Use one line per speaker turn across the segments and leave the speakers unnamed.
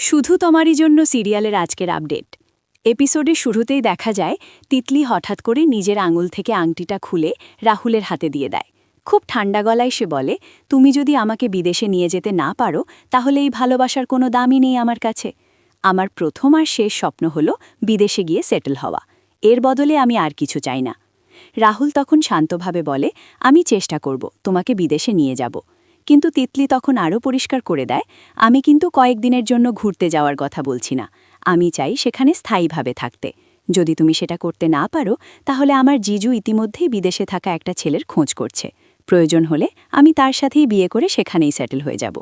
শুধু তোমারই জন্য সিরিয়ালের আজকের আপডেট। এপিসোডের শুরুতেই দেখা যায় তিতলি হঠাৎ করে নিজের আঙুল থেকে আংটিটা খুলে রাহুলের হাতে দিয়ে দেয়। খুব ঠান্ডা গলায় সে বলে, তুমি যদি আমাকে বিদেশে নিয়ে যেতে না পারো তাহলে এই ভালোবাসার কোনো দামই নেই আমার কাছে। আমার প্রথম আর শেষ স্বপ্ন হলো বিদেশে গিয়ে সেটেল হওয়া। এর বদলে আমি আর কিছু চাই না। রাহুল তখন শান্তভাবে বলে, আমি চেষ্টা করব তোমাকে বিদেশে নিয়ে যাব। কিন্তু তিতলি তখন আরও পরিষ্কার করে দেয়, আমি কিন্তু কয়েকদিনের জন্য ঘুরতে যাওয়ার কথা বলছি না। আমি চাই সেখানে স্থায়ীভাবে থাকতে। যদি তুমি সেটা করতে না পারো তাহলে আমার জিজু ইতিমধ্যেই বিদেশে থাকা একটা ছেলের খোঁজ করছে। প্রয়োজন হলে আমি তার সাথেই বিয়ে করে সেখানেই সেটেল হয়ে যাব।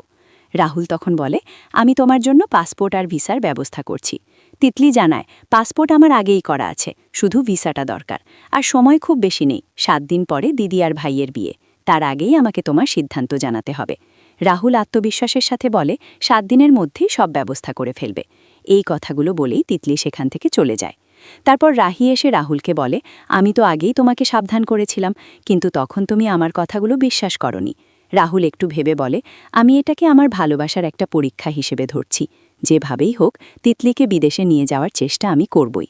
রাহুল তখন বলে, আমি তোমার জন্য পাসপোর্ট আর ভিসার ব্যবস্থা করছি। তিতলি জানায়, পাসপোর্ট আমার আগেই করা আছে, শুধু ভিসাটা দরকার। আর সময় খুব বেশি নেই, 7 দিন পরে দিদি আর ভাইয়ের বিয়ে। তার আগেই আমাকে তোমার সিদ্ধান্ত জানাতে হবে। রাহুল আত্মবিশ্বাসের সাথে বলে, 7 দিনের মধ্যেই সব ব্যবস্থা করে ফেলবে। এই কথাগুলো বলেই তিতলি সেখান থেকে চলে যায়। তারপর রাহি এসে রাহুলকে বলে, আমি তো আগেই তোমাকে সাবধান করেছিলাম, কিন্তু তখন তুমি আমার কথাগুলো বিশ্বাস করনি। রাহুল একটু ভেবে বলে, আমি এটাকে আমার ভালোবাসার একটা পরীক্ষা হিসেবে ধরছি। যেভাবেই হোক তিতলিকে বিদেশে নিয়ে যাওয়ার চেষ্টা আমি করবই।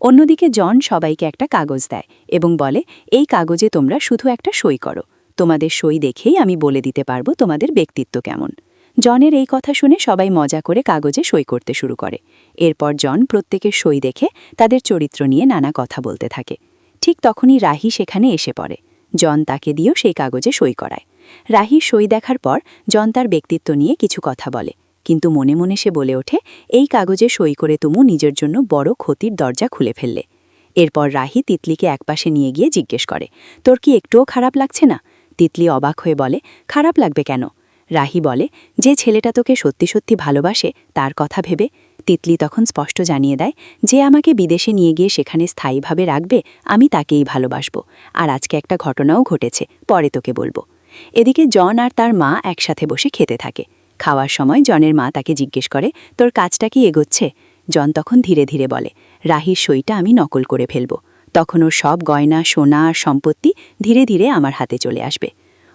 অন্যদিকে জন সবাইকে একটা কাগজ দেয় এবং বলে, এই কাগজে তোমরা শুধু একটা সই করো। তোমাদের সই দেখেই আমি বলে দিতে পারবো তোমাদের ব্যক্তিত্ব কেমন। জনের এই কথা শুনে সবাই মজা করে কাগজে সই করতে শুরু করে। এরপর জন প্রত্যেকের সই দেখে তাদের চরিত্র নিয়ে নানা কথা বলতে থাকে। ঠিক তখনই রাহি সেখানে এসে পড়ে। জন তাকে দিয়েও সেই কাগজে সই করায়। রাহির সই দেখার পর জন তার ব্যক্তিত্ব নিয়ে কিছু কথা বলে, কিন্তু মনে মনে সে বলে ওঠে, এই কাগজে সই করে তুমু নিজের জন্য বড় ক্ষতির দরজা খুলে ফেললে। এরপর রাহি তিতলিকে একপাশে নিয়ে গিয়ে জিজ্ঞেস করে, তোর কি একটুও খারাপ লাগছে না? তিতলি অবাক হয়ে বলে, খারাপ লাগবে কেন? রাহি বলে, যে ছেলেটা তোকে সত্যি সত্যি ভালোবাসে তার কথা ভেবে। তিতলি তখন স্পষ্ট জানিয়ে দেয়, যে আমাকে বিদেশে নিয়ে গিয়ে সেখানে স্থায়ীভাবে রাখবে আমি তাকেই ভালোবাসব। আর আজকে একটা ঘটনাও ঘটেছে, পরে তোকে বলবো। এদিকে জন আর তার মা একসাথে বসে খেতে থাকে। খাওয়ার সময় জনের মা তাকে জিজ্ঞেস করে, তোর কাজটা কি এগোচ্ছে? জন তখন ধীরে ধীরে বলে, রাহির সইটা আমি নকল করে ফেলব। তখন ওর সব গয়না সোনা আর সম্পত্তি ধীরে ধীরে আমার হাতে চলে আসবে।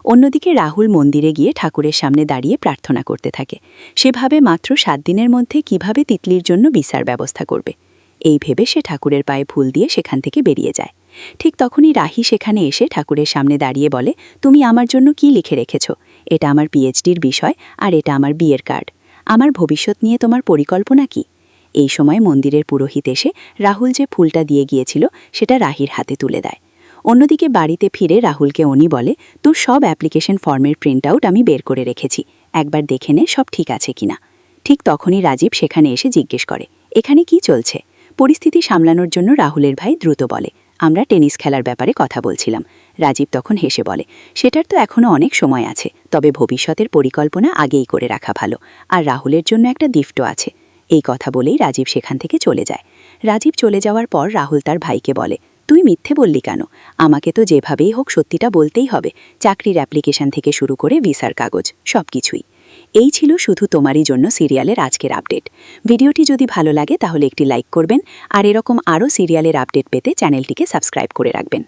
অন্যদিকে রাহুল মন্দিরে গিয়ে ঠাকুরের সামনে দাঁড়িয়ে প্রার্থনা করতে থাকে। সেভাবে মাত্র 7 দিনের মধ্যে কিভাবে তিতলির জন্য ভিসার ব্যবস্থা করবে। এই ভেবে সে ঠাকুরের পায়ে ফুল দিয়ে সেখান থেকে বেরিয়ে যায়। ঠিক তখনই রাহি সেখানে এসে ঠাকুরের সামনে দাঁড়িয়ে বলে, তুমি আমার জন্য কি লিখে রেখেছ? এটা আমার পিএইচডির বিষয় আর এটা আমার বিয়ের কার্ড। আমার ভবিষ্যৎ নিয়ে তোমার পরিকল্পনা কি? এই সময় মন্দিরের পুরোহিত এসে রাহুল যে ফুলটা দিয়ে গিয়েছিল সেটা রাহির হাতে তুলে দেয়। অন্যদিকে বাড়িতে ফিরে রাহুলকে উনি বলে, তোর সব অ্যাপ্লিকেশন ফর্মের প্রিন্ট আউট আমি বের করে রেখেছি, একবার দেখে নে সব ঠিক আছে কিনা। ঠিক তখনই রাজীব সেখানে এসে জিজ্ঞেস করে, এখানে কি চলছে? পরিস্থিতি সামলানোর জন্য রাহুলের ভাই দ্রুত বলে, আমরা টেনিস খেলার ব্যাপারে কথা বলছিলাম। রাজীব তখন হেসে বলে, সেটার তো এখনও অনেক সময় আছে, তবে ভবিষ্যতের পরিকল্পনা আগেই করে রাখা ভালো। আর রাহুলের জন্য একটা গিফটও আছে। এই কথা বলেই রাজীব সেখান থেকে চলে যায়। রাজীব চলে যাওয়ার পর রাহুল তার ভাইকে বলে, তুই মিথ্যে বললি কেন? আমাকে তো যেভাবেই হোক সত্যিটা বলতেই হবে, চাকরির অ্যাপ্লিকেশন থেকে শুরু করে ভিসার কাগজ সব কিছুই। এই ছিল শুধু তোমারই জন্য সিরিয়ালের আজকের আপডেট। ভিডিওটি যদি ভালো লাগে তাহলে একটি লাইক করবেন, আর এরকম আরও সিরিয়ালের আপডেট পেতে চ্যানেলটিকে সাবস্ক্রাইব করে রাখবেন।